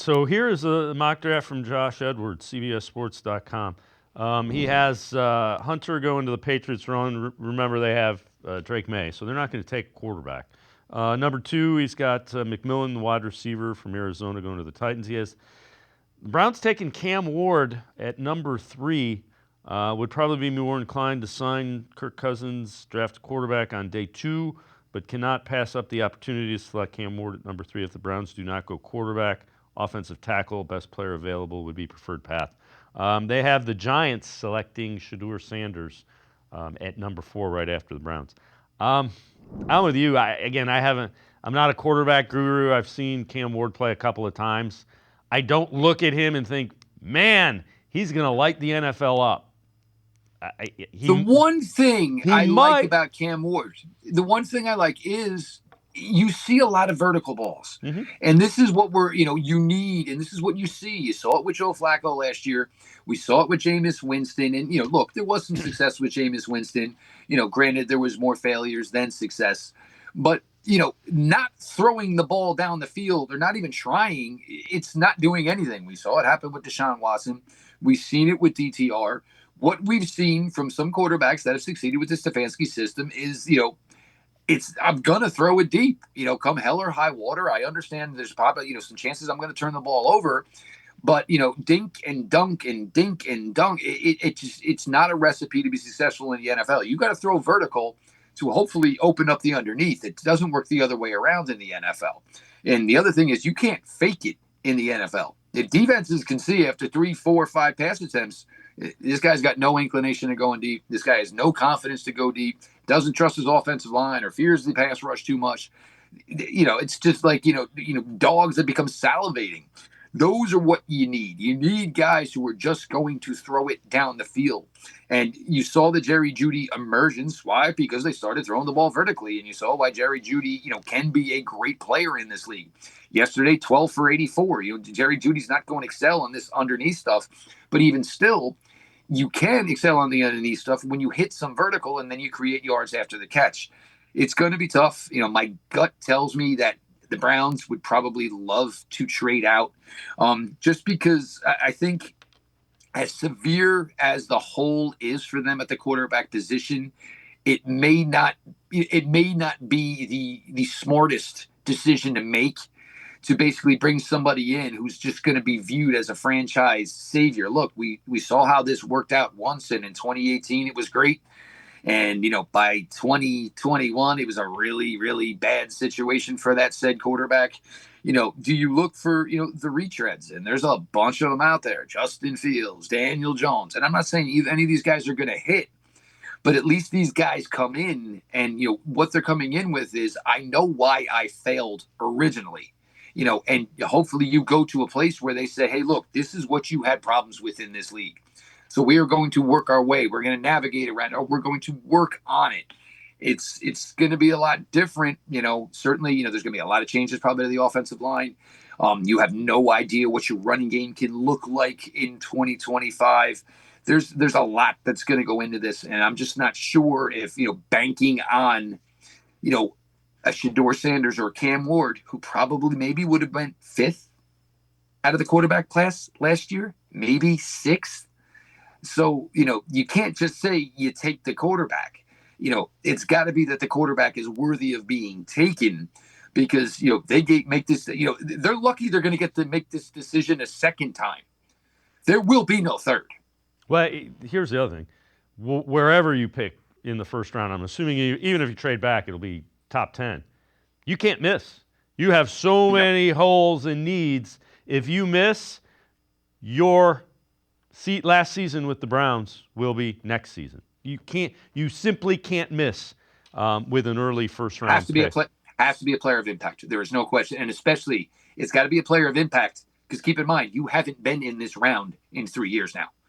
So here is a mock draft from Josh Edwards, CBSSports.com. He has Hunter going to the Patriots. Remember, they have Drake May, so they're not going to take a quarterback. Number 2, he's got McMillan, the wide receiver from Arizona, going to the Titans. He has the Browns taking Cam Ward at number 3. Would probably be more inclined to sign Kirk Cousins, draft a quarterback on day 2, but cannot pass up the opportunity to select Cam Ward at number 3 if the Browns do not go quarterback. Offensive tackle, best player available would be preferred path. They have the Giants selecting Shedeur Sanders at number 4 right after the Browns. I'm with you. I'm not a quarterback guru. I've seen Cam Ward play a couple of times. I don't look at him and think, man, he's going to light the NFL up. The one thing he I like might. about Cam Ward, the one thing I like is you see a lot of vertical balls. Mm-hmm. And this is what you need, and this is what you see. You saw it with Joe Flacco last year. We saw it with Jameis Winston. And, look, there was some success with Jameis Winston. Granted, there was more failures than success. But, not throwing the ball down the field or not even trying, it's not doing anything. We saw it happen with Deshaun Watson. We've seen it with DTR. What we've seen from some quarterbacks that have succeeded with the Stefanski system is, I'm gonna throw it deep. Come hell or high water. I understand there's probably some chances I'm gonna turn the ball over, but dink and dunk and dink and dunk. It's not a recipe to be successful in the NFL. You got to throw vertical to hopefully open up the underneath. It doesn't work the other way around in the NFL. And the other thing is you can't fake it in the NFL. The defenses can see after 3, 4, 5 pass attempts, this guy's got no inclination to going deep. This guy has no confidence to go deep, doesn't trust his offensive line or fears the pass rush too much. It's just like, dogs that become salivating. Those are what you need. You need guys who are just going to throw it down the field. And you saw the Jerry Jeudy emergence. Why? Because they started throwing the ball vertically. And you saw why Jerry Jeudy, can be a great player in this league. Yesterday, 12 for 84. Jerry Jeudy's not going to excel on this underneath stuff. But even still, you can excel on the underneath stuff when you hit some vertical and then you create yards after the catch. It's going to be tough. My gut tells me that the Browns would probably love to trade out, just because I think as severe as the hole is for them at the quarterback position, it may not be the smartest decision to make to basically bring somebody in who's just going to be viewed as a franchise savior. Look, we saw how this worked out once, and in 2018 it was great. And, by 2021, it was a really, really bad situation for that said quarterback. Do you look for, the retreads? And there's a bunch of them out there. Justin Fields, Daniel Jones. And I'm not saying any of these guys are going to hit, but at least these guys come in and, what they're coming in with is, I know why I failed originally. And hopefully you go to a place where they say, hey, look, this is what you had problems with in this league. So we are going to work our way. We're going to navigate around it. We're going to work on it. It's going to be a lot different. Certainly, there's going to be a lot of changes probably to the offensive line. You have no idea what your running game can look like in 2025. There's a lot that's going to go into this, and I'm just not sure if banking on a Shedeur Sanders or a Cam Ward, who probably maybe would have been 5th out of the quarterback class last year, maybe 6th. So, you can't just say you take the quarterback. It's got to be that the quarterback is worthy of being taken because, they make this, they're lucky they're going to get to make this decision a second time. There will be no third. Well, here's the other thing. Wherever you pick in the first round, I'm assuming even if you trade back, it'll be top 10. You can't miss. You have so many holes and needs. If you miss, your last season with the Browns will be next season. You simply can't miss with an early first round pick. Has to be a player of impact. There is no question, and especially it's got to be a player of impact because keep in mind you haven't been in this round in 3 years now.